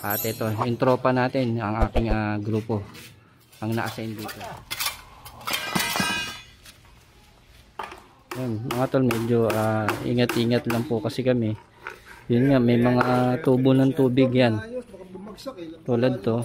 At ito, yung tropa natin, ang aking grupo, ang na-assign dito. Yan, mga tol, medyo ingat-ingat lang po kasi kami. Yun nga, may mga tubo ng tubig yan. Tulad to.